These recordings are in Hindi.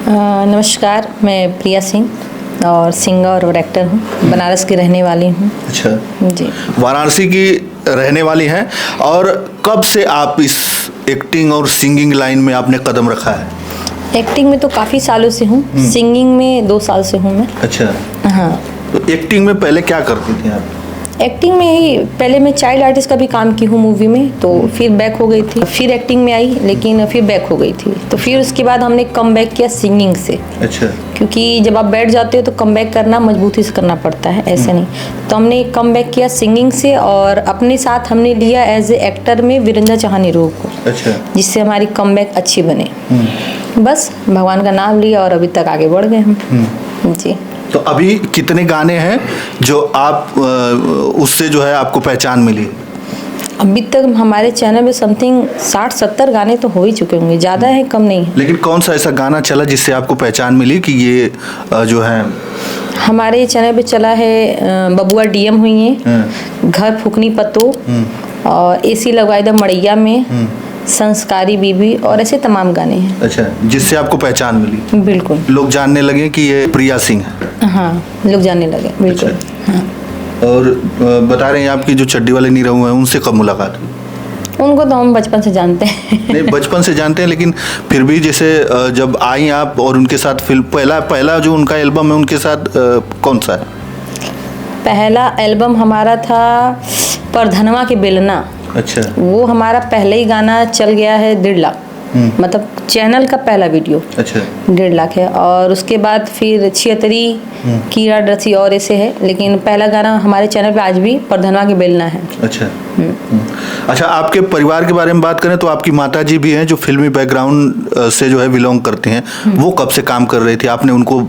नमस्कार, मैं प्रिया सिंह और सिंगर और एक्टर हूँ। बनारस की रहने वाली हूँ। अच्छा जी। वाराणसी की रहने वाली हैं। और कब से आप इस एक्टिंग और सिंगिंग लाइन में आपने कदम रखा है? एक्टिंग में तो काफ़ी सालों से हूँ, सिंगिंग में 2 साल से हूँ मैं। अच्छा, हाँ। तो एक्टिंग में पहले क्या करती थी आप? एक्टिंग में ही पहले मैं चाइल्ड आर्टिस्ट का भी काम की हूँ मूवी में, तो फिर बैक हो गई थी, फिर एक्टिंग में आई, लेकिन फिर बैक हो गई थी। तो फिर उसके बाद हमने कम बैक किया सिंगिंग से। अच्छा। क्योंकि जब आप बैठ जाते हो तो कम बैक करना मजबूती से करना पड़ता है, ऐसे नहीं। तो हमने कम बैक किया सिंगिंग से, और अपने साथ हमने लिया एज ए एक्टर में वीरेंद्र चाहनीरूह को। अच्छा। जिससे हमारी कम बैक अच्छी बने। बस भगवान का नाम लिया और अभी तक आगे बढ़ गए हम। जी। तो अभी कितने गाने हैं जो आप उससे जो है आपको पहचान मिली? अभी तक हमारे चैनल में समथिंग 60-70 गाने तो हो ही चुके होंगे, ज़्यादा है कम नहीं है। लेकिन कौन सा ऐसा गाना चला जिससे आपको पहचान मिली कि ये जो है? हमारे चैनल पे चला है बबुआ डीएम हुई है, घर फूकनी पतो, और एसी लगवाई द मड़ैया में, संस्कारी बीबी, और ऐसे तमाम गाने हैं। अच्छा, जिससे आपको पहचान मिली? बिल्कुल। लोग जानने लगे कि ये प्रिया सिंह है? हाँ, लोग जानने लगे, बिल्कुल। अच्छा। हाँ। और बता रहे हैं आपकी जो चड्डी वाले नीरव हैं, उनसे कब मुलाकात हुई? उनको तो हम बचपन से जानते हैं। नहीं, बचपन से जानते हैं, लेकिन फिर भी जैसे जब आई आप और उनके साथ फिल्म, पहला जो उनका एल्बम है उनके साथ कौन सा है? पहला एल्बम हमारा था परधनवा के बेलना। अच्छा। वो हमारा पहले ही गाना चल गया है 1.5 लाख, मतलब चैनल का पहला वीडियो। अच्छा। 1.5 लाख है। और उसके बाद फिर छियतरी, कीड़ा ड्रसी और ऐसे है, लेकिन पहला गाना हमारे चैनल पे आज भी परधनवा के बेलना है। अच्छा। अच्छा, आपके परिवार के बारे में बात करें तो आपकी माता जी भी हैं जो फिल्मी बैकग्राउंड से जो है बिलोंग करते हैं। वो कब से काम कर रही थी? आपने उनको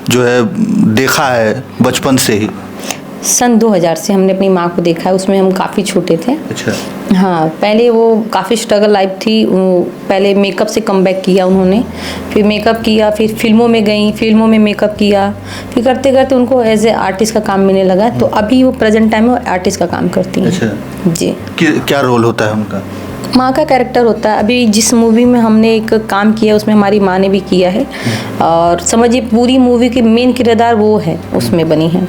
जो है देखा है बचपन से ही? सन 2000 से हमने अपनी माँ को देखा है, उसमें हम काफ़ी छोटे थे। अच्छा। हाँ, पहले वो काफ़ी स्ट्रगल लाइफ थी। पहले मेकअप से कमबैक किया उन्होंने, फिर मेकअप किया, फिर फिल्मों में गई, फिल्मों में मेकअप किया, फिर करते करते उनको एज ए आर्टिस्ट का काम मिलने लगा। तो अभी वो प्रेजेंट टाइम में आर्टिस्ट का काम करती हैं। अच्छा जी। क्या रोल होता है उनका? माँ का कैरेक्टर होता है। अभी जिस मूवी में हमने एक काम किया उसमें हमारी माँ ने भी किया है, और समझिए पूरी मूवी की मेन किरदार वो है, उसमें बनी है।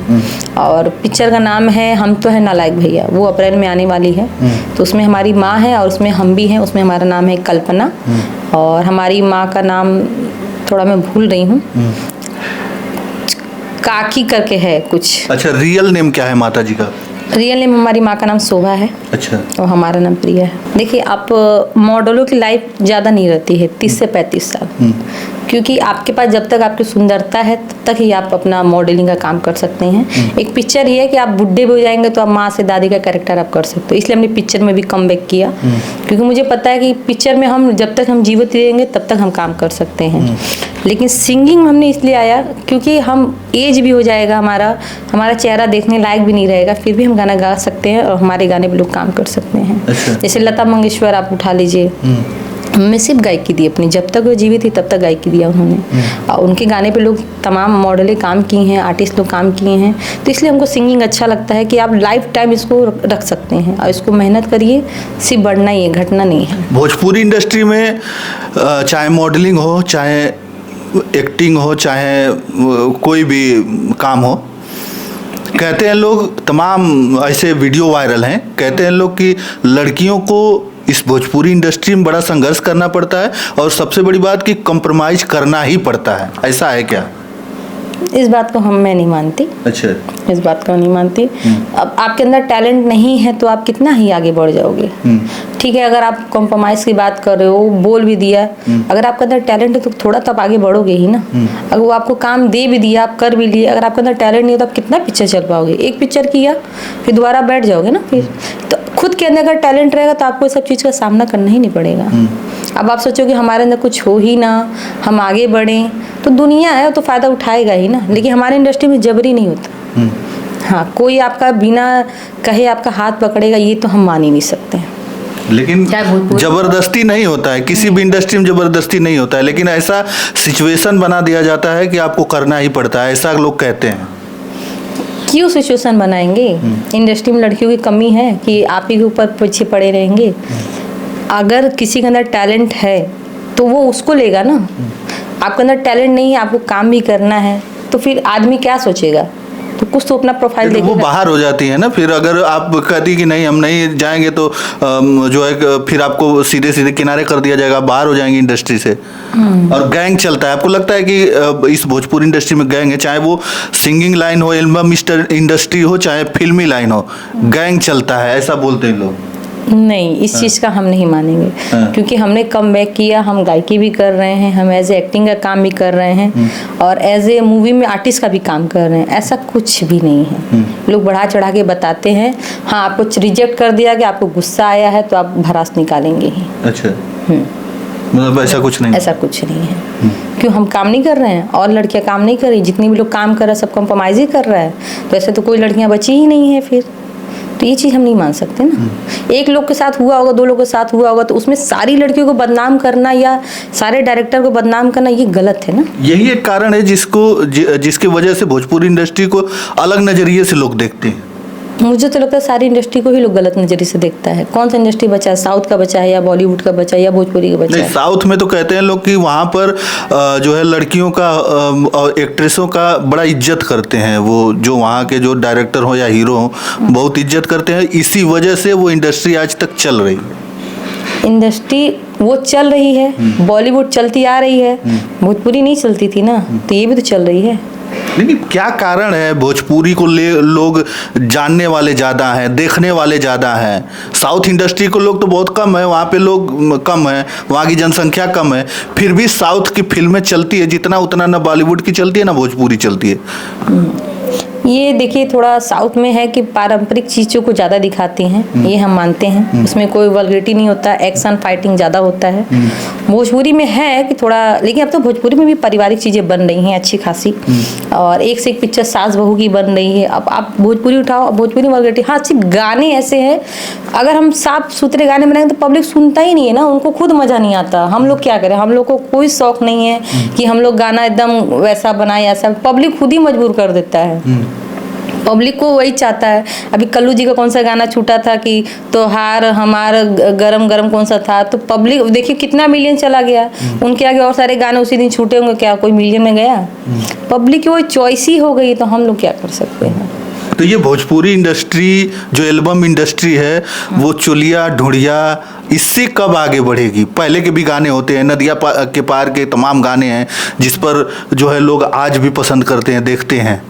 और पिक्चर का नाम है हम तो है नालायक भैया, वो अप्रैल में आने वाली है। तो उसमें हमारी माँ है और उसमें हम भी हैं। उसमें हमारा नाम है कल्पना, और हमारी माँ का नाम थोड़ा मैं भूल रही हूँ, काकी करके है कुछ। अच्छा, रियल नेम क्या है माता जी का? रियल नेम हमारी माँ का नाम शोभा है। अच्छा। और हमारा नाम प्रिया है। देखिए, आप मॉडलों की लाइफ ज़्यादा नहीं रहती है, 30 से 35 साल। क्योंकि आपके पास जब तक आपकी सुंदरता है तब तक ही आप अपना मॉडलिंग का काम कर सकते हैं। एक पिक्चर ये है कि आप बुढ़े भी हो जाएंगे तो आप माँ से दादी का कैरेक्टर आप कर सकते हो। इसलिए हमने पिक्चर में भी कमबैक किया, क्योंकि मुझे पता है कि पिक्चर में हम जब तक हम जीवित रहेंगे तब तक हम काम कर सकते हैं। लेकिन सिंगिंग में हमने इसलिए आया क्योंकि हम एज भी हो जाएगा, हमारा चेहरा देखने लायक भी नहीं रहेगा, फिर भी हम गाना गा सकते हैं और हमारे गाने पे लोग काम कर सकते हैं। अच्छा। जैसे लता मंगेशकर आप उठा लीजिए, हमने सिर्फ गायकी दी अपनी, जब तक वो जीवित थी तब तक गायकी दिया उन्होंने। और उनके गाने पे लोग तमाम मॉडलें काम किए हैं, आर्टिस्ट लोग काम किए हैं। तो इसलिए हमको सिंगिंग अच्छा लगता है कि आप लाइफ टाइम इसको रख सकते हैं और इसको मेहनत करिए, सिर्फ बढ़ना ही है, घटना नहीं है। भोजपुरी इंडस्ट्री में चाहे मॉडलिंग हो, चाहे एक्टिंग हो, चाहे कोई भी काम हो, कहते हैं लोग, तमाम ऐसे वीडियो वायरल हैं, कहते हैं लोग कि लड़कियों को इस भोजपुरी इंडस्ट्री में बड़ा संघर्ष करना पड़ता है, और सबसे बड़ी बात कि कॉम्प्रोमाइज करना ही पड़ता है। ऐसा है क्या? इस बात को मैं नहीं मानती। अच्छा। इस बात को नहीं मानती। अब आपके अंदर टैलेंट नहीं है तो आप कितना ही आगे बढ़ जाओगे। ठीक है, अगर आप कॉम्प्रोमाइज़ की बात कर रहे हो, बोल भी दिया, अगर आपके अंदर टैलेंट है तो थोड़ा तो आप आगे बढ़ोगे ही ना। अगर वो आपको काम दे भी दिया, आप कर भी लिए, अगर आपके अंदर टैलेंट नहीं है तो आप कितना पिक्चर चल पाओगे? एक पिक्चर किया फिर दोबारा बैठ जाओगे ना। फिर तो खुद के अंदर अगर टैलेंट रहेगा तो आपको सब चीज़ का सामना करना ही नहीं पड़ेगा। अब आप सोचो कि हमारे अंदर कुछ हो ही ना, हम आगे बढ़ें, तो दुनिया है तो फ़ायदा उठाएगा ही ना। लेकिन हमारे इंडस्ट्री में जबरी नहीं होता। हाँ, कोई आपका बिना कहे आपका हाथ पकड़ेगा ये तो हम मान ही नहीं सकते। लेकिन जबरदस्ती नहीं होता है, किसी भी इंडस्ट्री में जबरदस्ती नहीं होता है, लेकिन ऐसा सिचुएशन बना दिया जाता है कि आपको करना ही पड़ता है, ऐसा लोग कहते हैं। क्यों सिचुएशन बनाएंगे? इंडस्ट्री में लड़कियों की कमी है कि आप ही के ऊपर पीछे पड़े रहेंगे? अगर किसी के अंदर टैलेंट है तो वो उसको लेगा ना। आपके अंदर टैलेंट नहीं है, आपको काम भी करना है, तो फिर आदमी क्या सोचेगा? तो कुछ तो अपना प्रोफाइल वो देखेगा। बाहर हो जाती है ना। फिर अगर आप कहती कि नहीं हम नहीं जाएंगे तो जो है फिर आपको सीधे सीधे किनारे कर दिया जाएगा, बाहर हो जाएंगे इंडस्ट्री से। और गैंग चलता है। आपको लगता है कि इस भोजपुरी इंडस्ट्री में गैंग है, चाहे वो सिंगिंग लाइन हो, एल्बम इंडस्ट्री हो, चाहे फिल्मी लाइन हो, गैंग चलता है, ऐसा बोलते हैं लोग? नहीं, इस चीज़ का हम नहीं मानेंगे, क्योंकि हमने कम बैक किया, हम गायकी भी कर रहे हैं, हम एज ए एक्टिंग का काम भी कर रहे हैं और एज ए मूवी में आर्टिस्ट का भी काम कर रहे हैं। ऐसा कुछ भी नहीं है। लोग बढ़ा चढ़ा के बताते हैं। हाँ, आपको रिजेक्ट कर दिया कि आपको गुस्सा आया है तो आप भड़ास निकालेंगे ही। अच्छा, मतलब ऐसा कुछ नहीं? ऐसा कुछ नहीं है। क्यों? हम काम नहीं कर रहे हैं और लड़कियां काम नहीं कर रही। जितनी भी लोग काम कर रहे हैं सब कॉम्प्रोमाइज ही कर रहा है, तो ऐसे तो कोई लड़कियां बची ही नहीं है फिर। तो ये चीज़ हम नहीं मान सकते ना। एक लोग के साथ हुआ होगा, 2 लोगों के साथ हुआ होगा, तो उसमें सारी लड़कियों को बदनाम करना या सारे डायरेक्टर को बदनाम करना ये गलत है ना। यही एक कारण है जिसकी वजह से भोजपुरी इंडस्ट्री को अलग नजरिए से लोग देखते हैं। मुझे तो लगता है सारी इंडस्ट्री को ही लोग गलत नजरिए से देखता है। कौन सा इंडस्ट्री बचा है? साउथ का बचा है या बॉलीवुड का बचा है या भोजपुरी का बचा नहीं, है? साउथ में तो कहते हैं लोग कि वहाँ पर जो है लड़कियों का और एक्ट्रेसों का बड़ा इज्जत करते हैं। वो जो वहाँ के जो डायरेक्टर हो या हीरो हो बहुत इज्जत करते हैं। इसी वजह से वो इंडस्ट्री आज तक चल रही है। इंडस्ट्री वो चल रही है, बॉलीवुड चलती आ रही है, भोजपुरी नहीं चलती थी ना, तो ये भी तो चल रही है। लेकिन क्या कारण है भोजपुरी को लोग जानने वाले ज़्यादा हैं, देखने वाले ज़्यादा हैं? साउथ इंडस्ट्री को लोग तो बहुत कम है, वहाँ पे लोग कम है, वहाँ की जनसंख्या कम है, फिर भी साउथ की फिल्में चलती है जितना उतना ना बॉलीवुड की चलती है ना भोजपुरी चलती है। ये देखिए थोड़ा साउथ में है कि पारंपरिक चीज़ों को ज़्यादा दिखाती हैं, ये हम मानते हैं। उसमें कोई वल्गरिटी नहीं होता, एक्शन फाइटिंग ज़्यादा होता है। भोजपुरी में है कि थोड़ा, लेकिन अब तो भोजपुरी में भी पारिवारिक चीज़ें बन रही हैं अच्छी खासी, और एक से एक पिक्चर सास बहू की बन रही है। अब आप भोजपुरी उठाओ, भोजपुरी वल्गरिटी, हाँ सिर्फ गाने ऐसे हैं, अगर हम साफ सुथरे गाने बनाएंगे तो पब्लिक सुनता ही नहीं है ना, उनको खुद मज़ा नहीं आता। हम लोग क्या करें? हम लोग को कोई शौक नहीं है कि हम लोग गाना एकदम वैसा बनाए, ऐसा पब्लिक खुद ही मजबूर कर देता है। पब्लिक को वही चाहता है। अभी कल्लू जी का कौन सा गाना छूटा था कि त्योहार हमार गरम गरम कौन सा था, तो पब्लिक देखिए कितना मिलियन चला गया। उनके आगे और सारे गाने उसी दिन छूटे होंगे, क्या कोई मिलियन में गया? पब्लिक की वो चॉइस ही हो गई, तो हम लोग क्या कर सकते हैं। तो ये भोजपुरी इंडस्ट्री जो एल्बम इंडस्ट्री है वो चुलिया ढूंढिया इससे कब आगे बढ़ेगी? पहले के भी गाने होते हैं, नदिया के पार के तमाम गाने हैं जिस पर जो है लोग आज भी पसंद करते हैं, देखते हैं,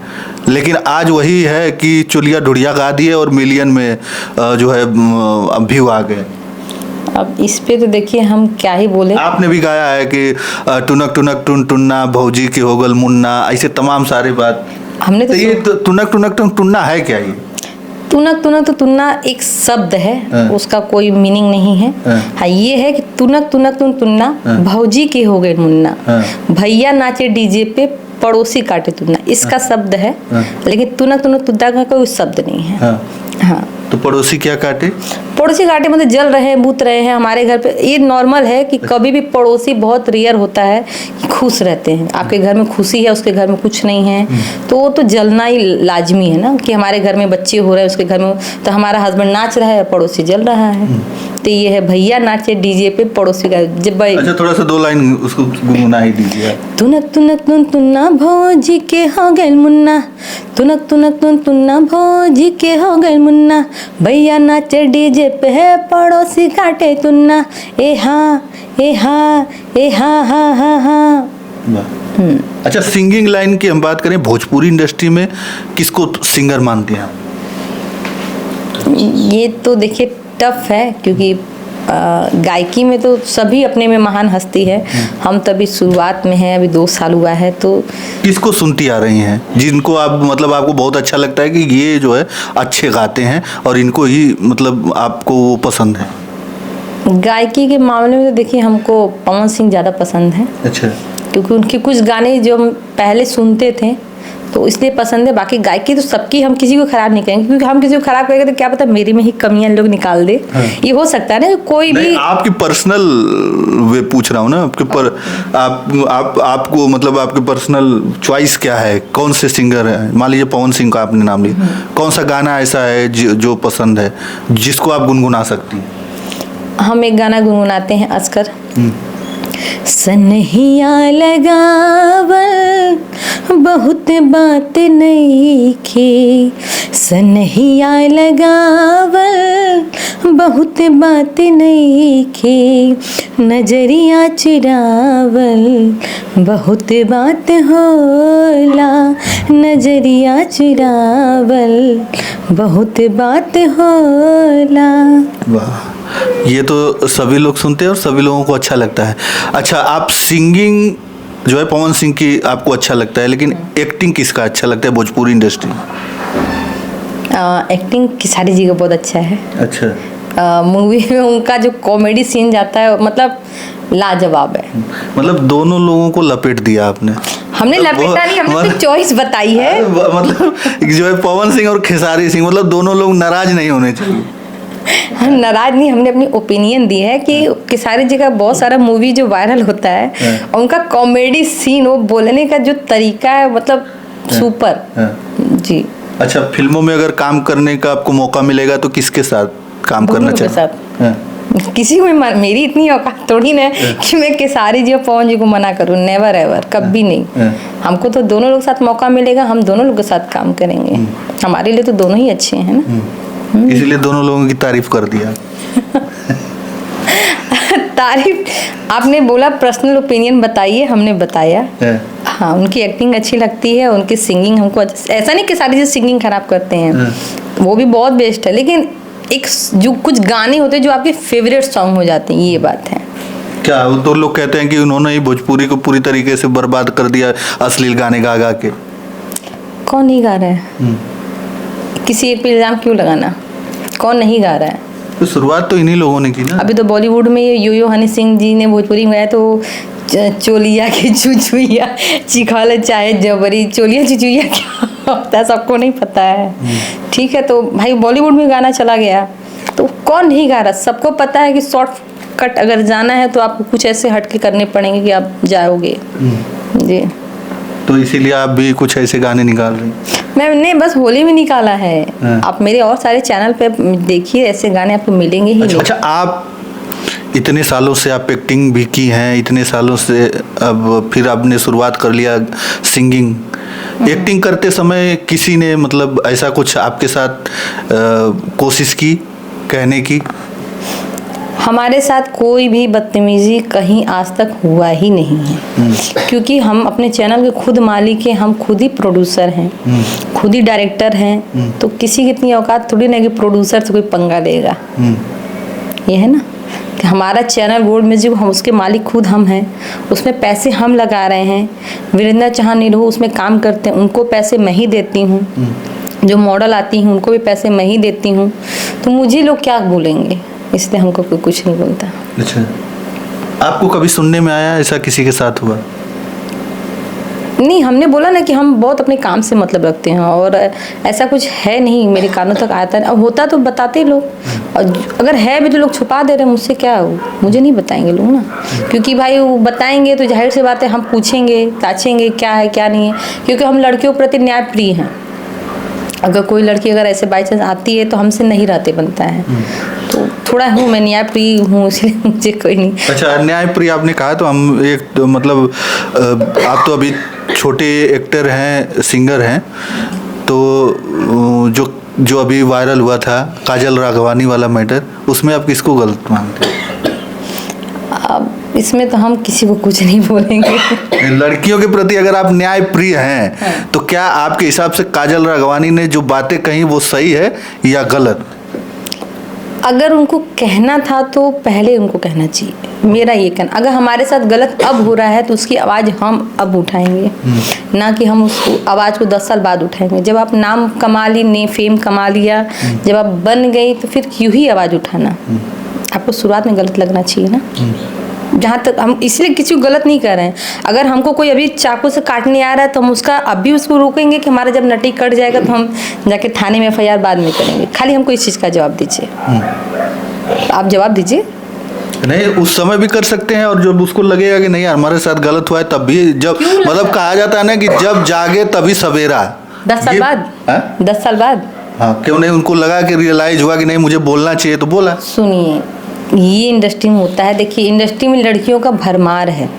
लेकिन आज वही है कि चुलिया ढूंढिया गा दिए और मिलियन में जो है व्यू आ गए। अब इस पे तो देखिए हम क्या ही बोले। आपने भी गाया है कि टुनक टुनक टुन टुन्ना भौजी के होगल मुन्ना, ऐसे तमाम सारी बात हमने तो ये टुनक टुनक टुन टुन्ना है क्या? ये तुनक तुनक तो तुन्ना एक शब्द है, उसका कोई मीनिंग नहीं है। हाँ, ये है कि तुनक तुनक तुन तुन्ना भौजी के हो गए मुन्ना, भैया नाचे डीजे पे पड़ोसी काटे तुन्ना, इसका शब्द है। लेकिन तुनक तुनक तुन्ना का कोई शब्द नहीं है। हाँ, तो पड़ोसी क्या काटे? पड़ोसी काटे मतलब जल रहे हैं, बूत रहे हैं हमारे घर पे। ये नॉर्मल है कि कभी भी पड़ोसी बहुत रेयर होता है कि खुश रहते हैं। आपके घर में खुशी है, उसके घर में कुछ नहीं है, तो वो तो जलना ही लाजमी है ना। कि हमारे घर में बच्चे हो रहे हैं, उसके घर में तो हमारा हस्बैंड नाच रहा है, पड़ोसी जल रहा है। तो ये है भैया नाचे डीजे पे पड़ोसी का जब। अच्छा, थोड़ा सा 2 लाइन उसको गुनगुना ही दीजिए। तुनक तुनक तुन तुन्ना भौजी के हो गए मुन्ना, तुनक तुनक तुन तुन्ना भौजी के हो गए मुन्ना, भैया नाचे डीजे पे है पड़ोसी काटे तुन्ना, ए हाँ ए हाँ ए हाँ हाँ हाँ हाँ। अच्छा, सिंगिंग लाइन की हम बात करें भोजपुरी इंडस्ट्री में किसको सिंगर मानते हैं आप? ये तो देखिए टफ है, क्योंकि गायकी में तो सभी अपने में महान हस्ती है। हम तभी शुरुआत में हैं, अभी 2 साल हुआ है। तो किसको सुनती आ रही हैं जिनको आप मतलब आपको बहुत अच्छा लगता है कि ये जो है अच्छे गाते हैं और इनको ही मतलब आपको वो पसंद है? गायकी के मामले में तो देखिए हमको पवन सिंह ज़्यादा पसंद है। अच्छा, क्योंकि उनके कुछ गाने जो हम पहले सुनते थे तो इसलिए पसंद है। बाकी गायकी तो सबकी, हम किसी को खराब नहीं करेंगे, क्योंकि हम किसी को खराब करेंगे तो क्या पता मेरी में ही कमियां लोग निकाल दे। ये हो सकता है ना, कोई भी। आपकी पर्सनल वे पूछ रहा हूँ ना, आपके पर आपको मतलब आपके पर्सनल चॉइस क्या है? कौन से सिंगर है? मान लीजिए पवन सिंह का आपने नाम लिया, कौन सा गाना ऐसा है जो पसंद है, जिसको आप गुनगुना सकती हैं? हम एक गाना गुनगुनाते हैं, अस्कर। सनहिया लगावल बहुत बात नईखे, सनहिया लगावल बहुत बात नईखे, नजरिया चुरावल बहुत बात होला, नजरिया चुरावल बहुत बात होला। वाह, ये तो सभी लोग सुनते हैं और सभी लोगों को अच्छा लगता है। अच्छा, आप सिंगिंग जो है पवन सिंह की आपको अच्छा लगता है, लेकिन एक्टिंग किसका अच्छा लगता है भोजपुरी इंडस्ट्री में? एक्टिंग की सारी जगह बहुत अच्छा है। अच्छा, मूवी में उनका जो कॉमेडी सीन जाता है मतलब लाजवाब है। मतलब दोनों लोगों को लपेट दिया आपने। हमने लपेटा नहीं, हमने अपनी चॉइस बताई है। मतलब जो है पवन सिंह और खेसारी सिंह, मतलब दोनों लोग नाराज नहीं होने चाहिए। हम नाराज नहीं, हमने अपनी ओपिनियन दी है कि सारी जगह बहुत सारा मूवी जो वायरल होता है और उनका कॉमेडी सीन, वो बोलने का जो तरीका है मतलब सुपर जी। अच्छा, फिल्मों में अगर काम करने का आपको मौका मिलेगा तो किसके साथ काम करना चाहिए? किसी को मेरी इतनी औकात थोड़ी ना कि मैं खेसारी जी और पवन जी को मना करूं, नेवर एवर, कभी नहीं। हमको तो दोनों लोग साथ मौका मिलेगा, हम दोनों लोग के साथ काम करेंगे। हमारे लिए तो दोनों ही अच्छे हैं ना, इसीलिए दोनों लोगों की तारीफ कर दिया। तारीफ आपने बोला, पर्सनल ओपिनियन बताइए, हमने बताया। हाँ, उनकी एक्टिंग अच्छी लगती है, उनकी सिंगिंग हमको ऐसा नहीं कि सारी चीज़ सिंगिंग खराब करते हैं, वो भी बहुत बेस्ट है, लेकिन एक जो कुछ गाने होते हैं जो आपके फेवरेट सॉन्ग हो जाते हैं, ये बात है। क्या वो तो लोग कहते हैं कि उन्होंने ही भोजपुरी को पूरी तरीके से बर्बाद कर दिया अश्लील गाने गा गा के। कौन नहीं गा रहा है? किसी एक पे इल्जाम क्यों लगाना? कौन नहीं गा रहा है? तो शुरुआत तो इन्हीं लोगों ने की ना। अभी तो बॉलीवुड में यो हनी सिंह जी ने भोजपुरी में गाया, तो चोलिया के चुचुइया चिखल चाहे जबरी, चोलिया चुचुइया क्या होता है सबको नहीं पता है। ठीक है, तो भाई बॉलीवुड में गाना चला गया तो कौन नहीं गा रहा, सबको पता है कि शॉर्ट कट अगर जाना है तो आपको कुछ ऐसे हटके करने पड़ेंगे कि आप जाओगे जी। तो इसीलिए आप भी कुछ ऐसे गाने निकाल रहे हैं? मैंने बस होली में निकाला है। आप मेरे और सारे चैनल पे देखिए, ऐसे गाने आपको मिलेंगे ही। अच्छा, आप इतने सालों से आप एक्टिंग भी की हैं, इतने सालों से अब फिर आपने शुरुआत कर लिया सिंगिंग। एक्टिंग करते समय किसी ने मतलब ऐसा कुछ आपके साथ कोशिश की कहने की? हमारे साथ कोई भी बदतमीजी कहीं आज तक हुआ ही नहीं है, क्योंकि हम अपने चैनल के खुद मालिक हैं, हम खुद ही प्रोड्यूसर हैं, खुद ही डायरेक्टर हैं, तो किसी की इतनी औकात थोड़ी ना कि प्रोड्यूसर से कोई पंगा लेगा। ये है ना कि हमारा चैनल गोल्ड म्यूजिक, हम उसके मालिक खुद हम हैं, उसमें पैसे हम लगा रहे हैं। वीरेंद्र चौहान निरहू उसमें काम करते हैं, उनको पैसे मैं ही देती हूँ। जो मॉडल आती हैं उनको भी पैसे मैं ही देती हूँ, तो मुझे लोग क्या बोलेंगे, इसलिए हमको कोई कुछ नहीं बोलता। अच्छा, आपको कभी सुनने में आया ऐसा किसी के साथ हुआ? नहीं, हमने बोला ना कि हम बहुत अपने काम से मतलब रखते हैं और ऐसा कुछ है नहीं मेरे कानों तक आता है। अब होता तो बताते लोग, और अगर है भी तो लोग छुपा दे रहे हैं मुझसे, क्या हो, मुझे नहीं बताएंगे लोग ना, क्योंकि भाई वो बताएंगे तो जाहिर सी बात है हम पूछेंगे ताछेंगे क्या है क्या नहीं है, क्योंकि हम लड़कियों के प्रति न्यायप्रिय हैं। अगर कोई लड़की अगर ऐसे बाई चांस आती है तो हमसे नहीं रहते बनता है, तो थोड़ा हूँ मैं न्यायप्रिय हूँ, इसलिए मुझे कोई नहीं। अच्छा, न्यायप्रिय आपने कहा तो हम एक तो मतलब आप तो अभी छोटे एक्टर हैं, सिंगर हैं, तो जो अभी वायरल हुआ था काजल राघवानी वाला मैटर, उसमें आप किसको गलत मानते हैं? अब इसमें तो हम किसी को कुछ नहीं बोलेंगे। लड़कियों के प्रति अगर आप न्यायप्रिय हैं तो क्या आपके हिसाब से काजल राघवानी ने जो बातें कही वो सही है या गलत? अगर उनको कहना था तो पहले उनको कहना चाहिए, मेरा ये कहना। अगर हमारे साथ गलत अब हो रहा है तो उसकी आवाज़ हम अब उठाएंगे, ना कि हम उस आवाज़ को 10 साल बाद उठाएंगे। जब आप नाम कमा ली, ने फेम कमा लिया, जब आप बन गई, तो फिर क्यों ही आवाज़ उठाना? आपको शुरुआत में गलत लगना चाहिए ना। जहाँ तक हम इसलिए किसी को गलत नहीं कर रहे हैं, अगर हमको कोई अभी चाकू से काटने आ रहा है तो हम उसका अभी उसको रोकेंगे कि हमारा जब नटी कट जाएगा तो हम जाके थाने में FIR बाद में करेंगे। खाली हमको इस चीज़ का जवाब दीजिए, आप जवाब दीजिए। नहीं, उस समय भी कर सकते हैं, और जब उसको लगेगा कि नहीं हमारे साथ गलत हुआ है तब भी, जब मतलब कहा जाता है ना कि जब जागे तभी सवेरा। 10 साल बाद 10 साल बाद हाँ, क्यों नहीं, उनको लगा कि रियलाइज हुआ कि नहीं मुझे बोलना चाहिए तो बोला। सुनिए, ये इंडस्ट्री में होता है। देखिए इंडस्ट्री में लड़कियों का भरमार है।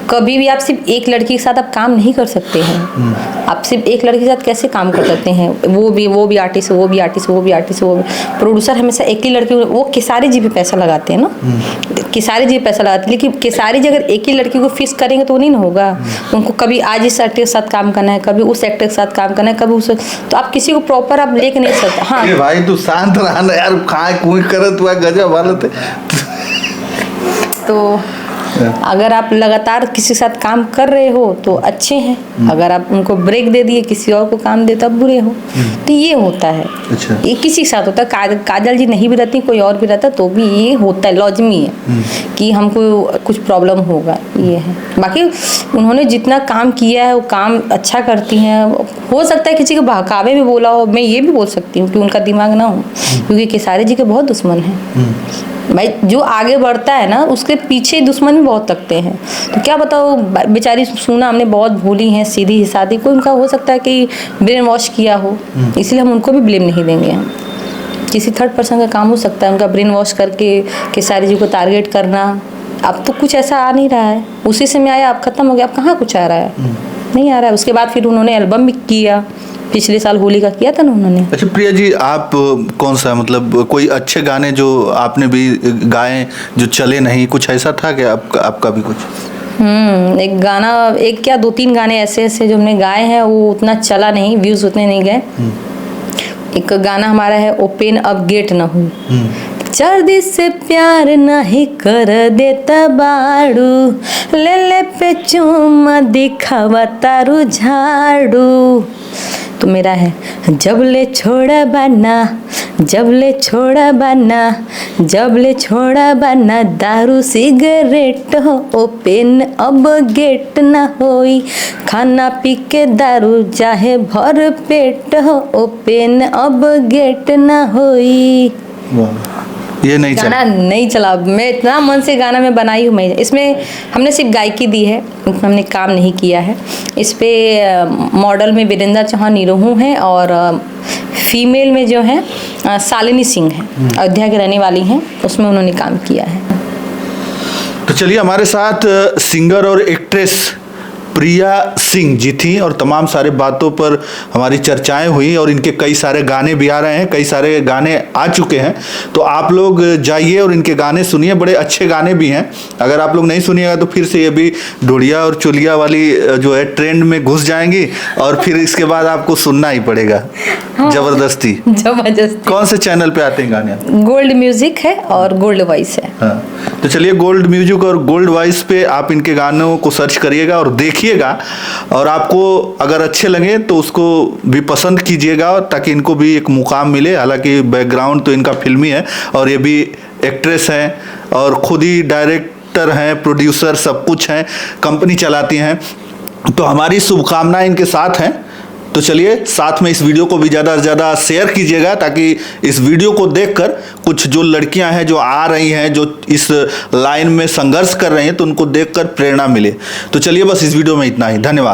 कभी भी आप सिर्फ एक लड़की के साथ आप काम नहीं कर सकते हैं। आप सिर्फ एक लड़की के साथ कैसे काम कर सकते हैं? वो भी आर्टिस्ट, वो भी आर्टिस्ट, वो भी आर्टिस्ट, वो भी प्रोड्यूसर। हमेशा एक ही लड़की, वो केसारी जी पे पैसा लगाते हैं ना, केसारी जी पे पैसा लगाते हैं। लेकिन केसारी जी अगर एक ही लड़की को फिक्स करेंगे तो नहीं ना होगा। उनको कभी आज इस एक्टर के साथ काम करना है, कभी उस एक्टर के साथ काम करना है, कभी उस, तो आप किसी को प्रॉपर आप लेके नहीं सकते। हाँ भाई तू शांत रहा ना यार, खाए कुई करत हुआ गजब हालत है। तो अगर आप लगातार किसी के साथ काम कर रहे हो तो अच्छे हैं, अगर आप उनको ब्रेक दे दिए, किसी और को काम दे, तब बुरे हो। तो ये होता है। अच्छा। ये किसी के साथ होता है। काजल जी नहीं भी रहती, कोई और भी रहता तो भी ये होता है, लॉजमी है कि हमको कुछ प्रॉब्लम होगा, ये है। बाकी उन्होंने जितना काम किया है वो काम अच्छा करती हैं। हो सकता है किसी के बहकावे में बोला हो, मैं ये भी बोल सकती हूँ कि उनका दिमाग ना हो, क्योंकि केसारी जी के बहुत दुश्मन हैं। भाई जो आगे बढ़ता है ना उसके पीछे दुश्मन भी बहुत तकते हैं। तो क्या बताओ, बेचारी सुना हमने बहुत भूली हैं, सीधी सादी। कोई उनका हो सकता है कि ब्रेन वॉश किया हो, इसलिए हम उनको भी ब्लेम नहीं देंगे। हम किसी थर्ड पर्सन का काम हो सकता है उनका ब्रेन वॉश करके केसारी जी को टारगेट करना। अब तो कुछ ऐसा आ नहीं रहा है, उसी समय आया, अब खत्म हो गया, अब कहाँ कुछ आ रहा है, नहीं आ रहा है। उसके बाद फिर उन्होंने एल्बम भी किया, पिछले साल होली का किया था ना उन्होंने। अच्छा प्रिया जी, आप कौन सा, मतलब कोई अच्छे गाने जो आपने भी गाए जो चले नहीं, कुछ ऐसा था क्या आपका भी कुछ? एक गाना, एक क्या 2-3 गाने ऐसे जो हमने गाए हैं, वो उतना चला नहीं, व्यूज उतने नहीं गए। एक गाना हमारा है ओपन अब गेट न हुई, 4 दिन से प्यार नहीं कर देता बाड़ू, ले पे चुम्मा दिखावा तारू झाड़ू। तो मेरा है जबले छोड़ा बना, जबले छोड़ा बना, जबले छोड़ा बना, दारू सिगरेट हो ओपन अब गेट ना होई, खाना पी के दारू चाहे भर पेट हो ओपन अब गेट ना होई। ये नहीं गाना चला। नहीं चला। मैं इतना मन से गाना में बनाई हूँ। मैं इसमें हमने सिर्फ गायकी दी है, हमने काम नहीं किया है। इस पे मॉडल में वीरेंद्र चौहान निरोहू हैं और फीमेल में जो है शालिनी सिंह हैं, अयोध्या की रहने वाली हैं, उसमें उन्होंने काम किया है। तो चलिए, हमारे साथ सिंगर और एक्ट्रेस प्रिया सिंह जी थी और तमाम सारे बातों पर हमारी चर्चाएं हुई और इनके कई सारे गाने भी आ रहे हैं, कई सारे गाने आ चुके हैं। तो आप लोग जाइए और इनके गाने सुनिए, बड़े अच्छे गाने भी हैं। अगर आप लोग नहीं सुनिएगा तो फिर से ये भी ढोड़िया और चोलिया वाली जो है ट्रेंड में घुस जाएंगी और फिर इसके बाद आपको सुनना ही पड़ेगा। हाँ, जबरदस्ती। कौन से चैनल पे आते हैं गाने? गोल्ड म्यूजिक है और गोल्ड वॉइस है। हाँ, तो चलिए गोल्ड म्यूजिक और गोल्ड वॉइस पे आप इनके गानों को सर्च करिएगा और देखिएगा, और आपको अगर अच्छे लगे तो उसको भी पसंद कीजिएगा ताकि इनको भी एक मुकाम मिले। हालांकि बैकग्राउंड तो इनका फिल्मी है और ये भी एक्ट्रेस हैं और खुद ही डायरेक्टर हैं, प्रोड्यूसर, सब कुछ हैं, कंपनी चलाती हैं। तो हमारी शुभकामनाएं इनके साथ हैं। तो चलिए साथ में इस वीडियो को भी ज़्यादा से ज़्यादा शेयर कीजिएगा ताकि इस वीडियो को देखकर कुछ जो लड़कियां हैं जो आ रही हैं, जो इस लाइन में संघर्ष कर रही हैं, तो उनको देखकर प्रेरणा मिले। तो चलिए बस इस वीडियो में इतना ही। धन्यवाद।